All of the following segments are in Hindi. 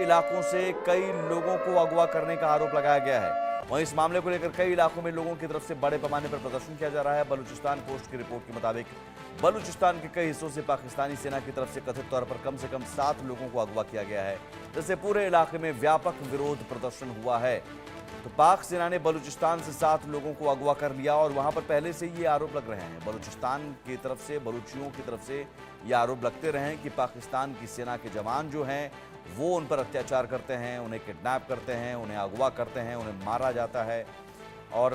इलाकों से कई लोगों को अगवा करने का आरोप लगाया गया है। वहीं इस मामले को लेकर कई इलाकों में लोगों की तरफ से बड़े पैमाने पर प्रदर्शन किया जा रहा है। बलूचिस्तान पोस्ट की रिपोर्ट के मुताबिक बलूचिस्तान के कई हिस्सों से पाकिस्तानी सेना की तरफ से कथित तौर पर कम से कम 7 लोगों को अगवा किया गया है, जिससे पूरे इलाके में व्यापक विरोध प्रदर्शन हुआ है। तो पाक सेना ने बलूचिस्तान से 7 लोगों को अगवा कर लिया और वहां पर पहले से ये आरोप लग रहे हैं, बलूचिस्तान की तरफ से, बलूचियों की तरफ से ये आरोप लगते रहे कि पाकिस्तान की सेना के जवान जो हैं वो उन पर अत्याचार करते हैं, उन्हें किडनैप करते हैं, उन्हें अगवा करते हैं, उन्हें मारा जाता है और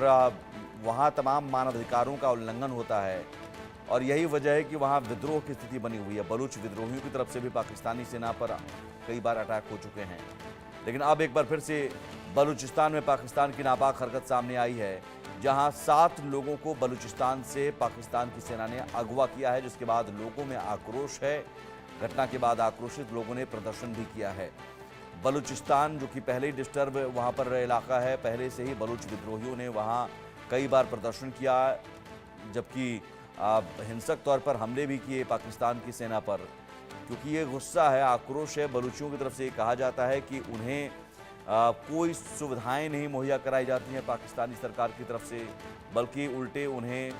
वहाँ तमाम मानवाधिकारों का उल्लंघन होता है। और यही वजह है कि वहाँ विद्रोह की स्थिति बनी हुई है। बलूच विद्रोहियों की तरफ से भी पाकिस्तानी सेना पर कई बार अटैक हो चुके हैं, लेकिन अब एक बार फिर से बलूचिस्तान में पाकिस्तान की नापाक हरकत सामने आई है, जहां 7 लोगों को बलूचिस्तान से पाकिस्तान की सेना ने अगवा किया है, जिसके बाद लोगों में आक्रोश है। घटना के बाद आक्रोशित लोगों ने प्रदर्शन भी किया है। बलूचिस्तान जो कि पहले ही डिस्टर्ब वहां पर इलाका है, पहले से ही बलूच विद्रोहियों ने वहां कई बार प्रदर्शन किया, जबकि हिंसक तौर पर हमले भी किए पाकिस्तान की सेना पर, क्योंकि ये गुस्सा है, आक्रोश है। बलूचियों की तरफ से कहा जाता है कि उन्हें कोई सुविधाएं नहीं मुहैया कराई जाती हैं पाकिस्तानी सरकार की तरफ से, बल्कि उल्टे उन्हें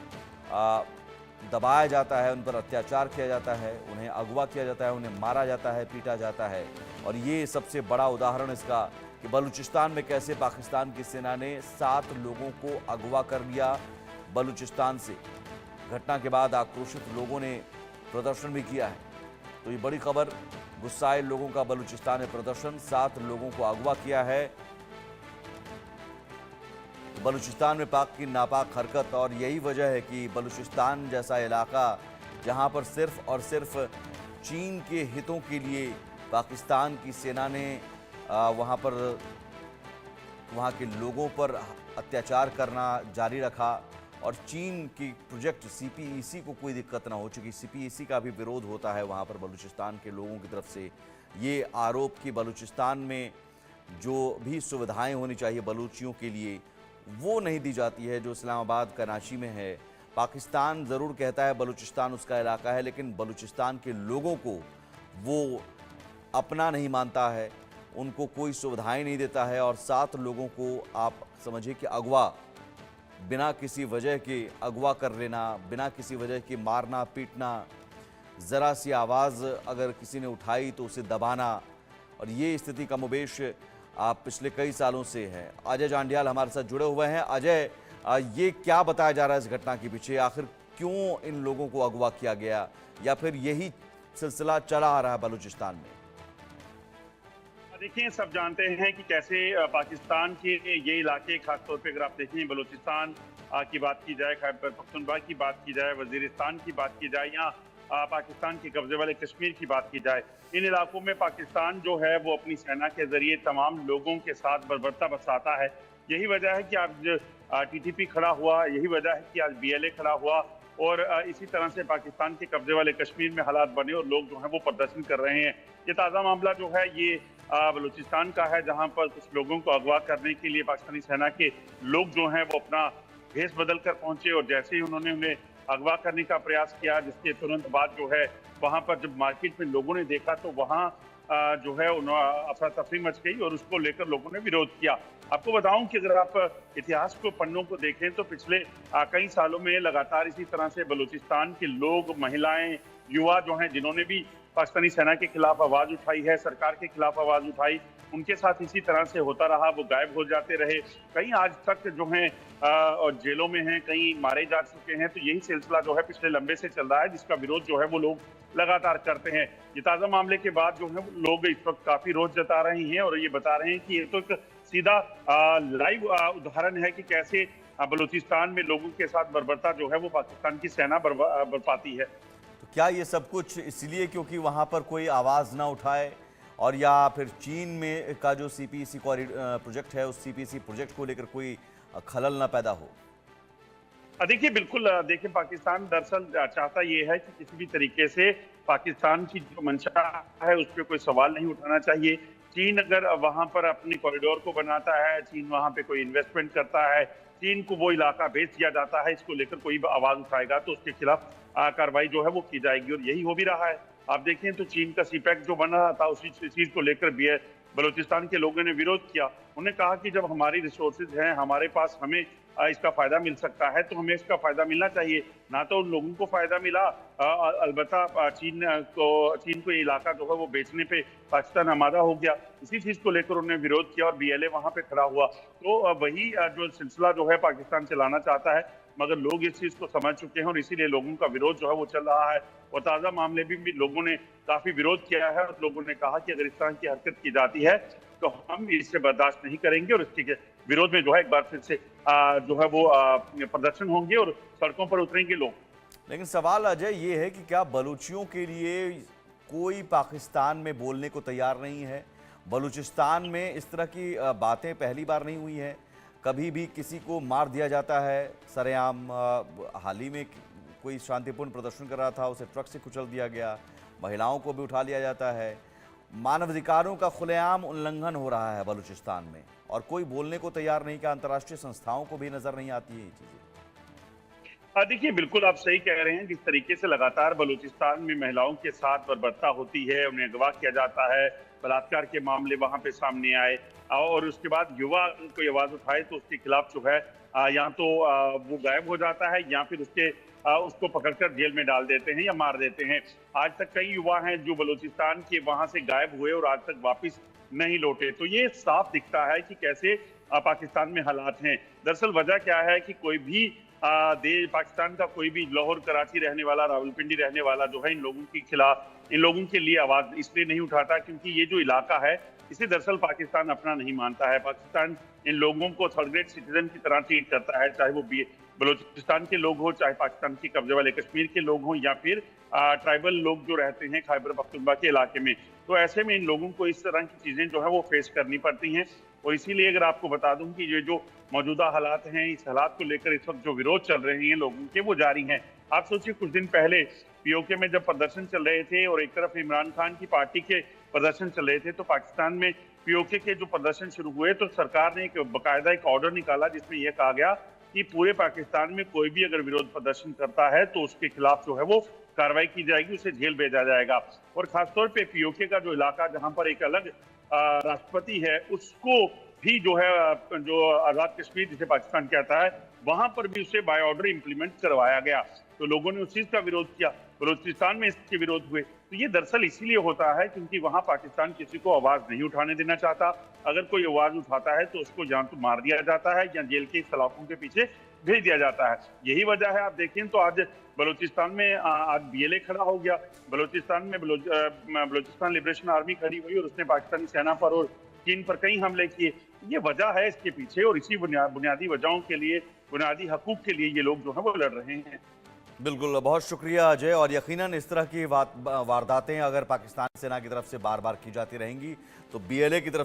दबाया जाता है, उन पर अत्याचार किया जाता है, उन्हें अगवा किया जाता है, उन्हें मारा जाता है, पीटा जाता है। और ये सबसे बड़ा उदाहरण इसका कि बलूचिस्तान में कैसे पाकिस्तान की सेना ने 7 लोगों को अगवा कर लिया बलूचिस्तान से। घटना के बाद आक्रोशित लोगों ने प्रदर्शन भी किया है। तो ये बड़ी खबर, गुस्साए लोगों का बलूचिस्तान में प्रदर्शन, 7 लोगों को अगवा किया है। बलूचिस्तान में पाक की नापाक हरकत, और यही वजह है कि बलूचिस्तान जैसा इलाका जहां पर सिर्फ और सिर्फ चीन के हितों के लिए पाकिस्तान की सेना ने वहां पर वहां के लोगों पर अत्याचार करना जारी रखा और चीन की प्रोजेक्ट सीपीईसी को कोई दिक्कत ना हो, चूँकि सीपीईसी का भी विरोध होता है वहाँ पर बलूचिस्तान के लोगों की तरफ से। ये आरोप कि बलूचिस्तान में जो भी सुविधाएं होनी चाहिए बलूचियों के लिए वो नहीं दी जाती है, जो इस्लामाबाद कराची में है। पाकिस्तान ज़रूर कहता है बलूचिस्तान उसका इलाका है, लेकिन बलूचिस्तान के लोगों को वो अपना नहीं मानता है, उनको कोई सुविधाएँ नहीं देता है। और 7 लोगों को आप समझिए कि अगवा, बिना किसी वजह के अगवा कर लेना, बिना किसी वजह के मारना पीटना, ज़रा सी आवाज़ अगर किसी ने उठाई तो उसे दबाना, और ये स्थिति कमोबेश पिछले कई सालों से है। अजय जांडियाल हमारे साथ जुड़े हुए हैं। अजय, ये क्या बताया जा रहा है इस घटना के पीछे? आखिर क्यों इन लोगों को अगवा किया गया, या फिर यही सिलसिला चला आ रहा है बलूचिस्तान में? देखिए, सब जानते हैं कि कैसे पाकिस्तान के ये इलाके, खासतौर पे अगर आप देखें बलूचिस्तान की बात की जाए, खैबर पख्तूनख्वा की बात की जाए, वजीरिस्तान की बात की जाए, या पाकिस्तान के कब्जे वाले कश्मीर की बात की जाए, इन इलाकों में पाकिस्तान जो है वो अपनी सेना के जरिए तमाम लोगों के साथ बर्बरता बरसाता है। यही वजह है कि आज टीटीपी खड़ा हुआ, यही वजह है कि आज बीएलए खड़ा हुआ, और इसी तरह से पाकिस्तान के कब्जे वाले कश्मीर में हालात बने और लोग जो हैं वो प्रदर्शन कर रहे हैं। ये ताज़ा मामला जो है ये बलूचिस्तान का है, जहां पर कुछ लोगों को अगवा करने के लिए पाकिस्तानी सेना के लोग जो हैं वो अपना भेष बदल कर पहुंचे, और जैसे ही उन्होंने उन्हें अगवा करने का प्रयास किया, जिसके तुरंत बाद जो है वहां पर जब मार्केट में लोगों ने देखा तो वहां जो है अफरा तफरी मच गई और उसको लेकर लोगों ने विरोध किया। आपको बताऊं कि अगर आप इतिहास को, पन्नों को देखें तो पिछले कई सालों में लगातार इसी तरह से बलूचिस्तान के लोग, महिलाएं, युवा जो हैं, जिन्होंने भी पाकिस्तानी सेना के खिलाफ आवाज उठाई है, सरकार के खिलाफ आवाज उठाई, उनके साथ इसी तरह से होता रहा। वो गायब हो जाते रहे, कई आज तक जो हैं और जेलों में हैं, कई मारे जा चुके हैं। तो यही सिलसिला जो है पिछले लंबे से चल रहा है, जिसका विरोध जो है वो लोग लगातार करते हैं। ये ताज़ा मामले के बाद जो है लोग इस वक्त काफी रोष जता रहे हैं और ये बता रहे हैं कि ये तो एक सीधा लाइव उदाहरण है कि कैसे बलूचिस्तान में लोगों के साथ बर्बरता जो है वो पाकिस्तान की सेना बरपाती है। तो क्या ये सब कुछ इसलिए क्योंकि वहाँ पर कोई आवाज़ ना उठाए, और या फिर चीन में का जो सीपीईसी प्रोजेक्ट है, उस सीपीईसी प्रोजेक्ट को लेकर कोई खलल ना पैदा हो? देखिए, बिल्कुल, देखिए, पाकिस्तान दरअसल चाहता ये है कि किसी भी तरीके से पाकिस्तान की जो मंशा है उस पर कोई सवाल नहीं उठाना चाहिए। चीन अगर वहां पर अपनी कॉरिडोर को बनाता है, चीन वहां पे कोई इन्वेस्टमेंट करता है, चीन को वो इलाका बेच दिया जाता है, इसको लेकर कोई आवाज उठाएगा तो उसके खिलाफ कार्रवाई जो है वो की जाएगी, और यही हो भी रहा है। आप देखें तो चीन का सीपैक जो बन रहा था, उसी चीज को लेकर बलूचिस्तान के लोगों ने विरोध किया। उन्होंने कहा कि जब हमारी रिसोर्सेज हैं, हमारे पास, हमें इसका फायदा मिल सकता है तो हमें इसका फायदा मिलना चाहिए। ना तो उन लोगों को फायदा मिला, अलबत्ता चीन को ये इलाका जो है वो बेचने पे पाकिस्तान आमादा हो गया। इसी चीज को लेकर उन्होंने विरोध किया और बीएलए वहां पे खड़ा हुआ। तो वही जो सिलसिला जो है पाकिस्तान चलाना चाहता है, मगर लोग इस चीज को समझ चुके हैं और इसीलिए लोगों का विरोध जो है वो चल रहा है। और ताजा मामले में भी लोगों ने काफी विरोध किया है और लोगों ने कहा कि अगर इस तरह की हरकत की जाती है तो हम इससे बर्दाश्त नहीं करेंगे और इसके विरोध में जो है एक बार फिर से जो है वो प्रदर्शन होंगे और सड़कों पर उतरेंगे लोग। लेकिन सवाल अजय ये है कि क्या बलूचियों के लिए कोई पाकिस्तान में बोलने को तैयार नहीं है? बलूचिस्तान में इस तरह की बातें पहली बार नहीं हुई हैं। कभी भी किसी को मार दिया जाता है सरेआम। हाल ही में कोई शांतिपूर्ण प्रदर्शन कर रहा था, उसे ट्रक से कुचल दिया गया। महिलाओं को भी उठा लिया जाता है। मानवाधिकारों का खुलेआम उल्लंघन हो रहा है बलूचिस्तान में और कोई बोलने को तैयार नहीं। क्या अंतर्राष्ट्रीय संस्थाओं को भी नजर नहीं आती है ये चीजें? देखिए, बिल्कुल आप सही कह रहे हैं। जिस तरीके से लगातार बलूचिस्तान में महिलाओं के साथ बर्बरता होती है, उन्हें अगवा किया जाता है, बलात्कार के मामले वहां पे सामने आए और उसके बाद युवा कोई आवाज उठाए तो उसके खिलाफ जो है या तो वो गायब हो जाता है या फिर उसको पकड़कर जेल में डाल देते हैं या मार देते हैं। आज तक कई युवा हैं जो बलूचिस्तान के वहां से गायब हुए और आज तक वापिस नहीं लौटे। तो ये साफ दिखता है कि कैसे पाकिस्तान में हालात हैं। दरअसल वजह क्या है कि कोई भी देश, पाकिस्तान का कोई भी लाहौर, कराची रहने वाला, रावलपिंडी रहने वाला जो है इन लोगों के खिलाफ, इन लोगों के लिए आवाज इसलिए नहीं उठाता क्योंकि ये जो इलाका है इसे दरअसल पाकिस्तान अपना नहीं मानता है। पाकिस्तान इन लोगों को थर्ड ग्रेड सिटीजन की तरह ट्रीट करता है, चाहे वो बलूचिस्तान के लोग हो, चाहे पाकिस्तान के कब्जे वाले कश्मीर के लोग हों या फिर ट्राइबल लोग जो रहते हैं खैबर पख्तूनख्वा के इलाके में। तो ऐसे में इन लोगों को इस तरह की चीजें जो है वो फेस करनी पड़ती हैं। और इसीलिए अगर आपको बता दूं कि ये जो मौजूदा हालात हैं, इस हालात को लेकर इस वक्त जो विरोध चल रहे हैं लोगों के, वो जारी हैं। आप सोचिए, कुछ दिन पहले पीओके में जब प्रदर्शन चल रहे थे और एक तरफ इमरान खान की पार्टी के प्रदर्शन चल रहे थे, तो पाकिस्तान में पीओके के जो प्रदर्शन शुरू हुए तो सरकार ने एक बाकायदा एक ऑर्डर निकाला जिसमें यह कहा गया कि पूरे पाकिस्तान में कोई भी अगर विरोध प्रदर्शन करता है तो उसके खिलाफ जो है वो कार्रवाई की जाएगी, उसे जेल भेजा जाएगा। और खासतौर पे पीओके का जो इलाका जहां पर एक अलग राष्ट्रपति है, उसको भी जो है जो आजाद कश्मीर जिसे पाकिस्तान कहता है, वहां पर भी उसे बाय ऑर्डर इंप्लीमेंट करवाया गया। तो लोगों ने उस चीज का विरोध किया, बलूचिस्तान में इसके विरोध हुए। तो ये दरअसल इसीलिए होता है क्योंकि वहां पाकिस्तान किसी को आवाज नहीं उठाने देना चाहता। अगर कोई आवाज उठाता है तो उसको या तो मार दिया जाता है या जेल के सलाखों के पीछे भेज दिया जाता है। यही वजह है, आप देखें तो आज बलूचिस्तान में आज बीएलए खड़ा हो गया। बलूचिस्तान में बलूचिस्तान लिबरेशन आर्मी खड़ी हुई और उसने पाकिस्तानी सेना पर और चीन पर कई हमले किए। ये वजह है इसके पीछे और इसी बुनियादी वजहों के लिए, बुनियादी हकूक के लिए ये लोग जो है वो लड़ रहे हैं। बिल्कुल, बहुत शुक्रिया अजय। और यकीनन इस तरह की वारदातें अगर पाकिस्तान सेना की तरफ से बार बार की जाती रहेंगी तो बीएलए की तरफ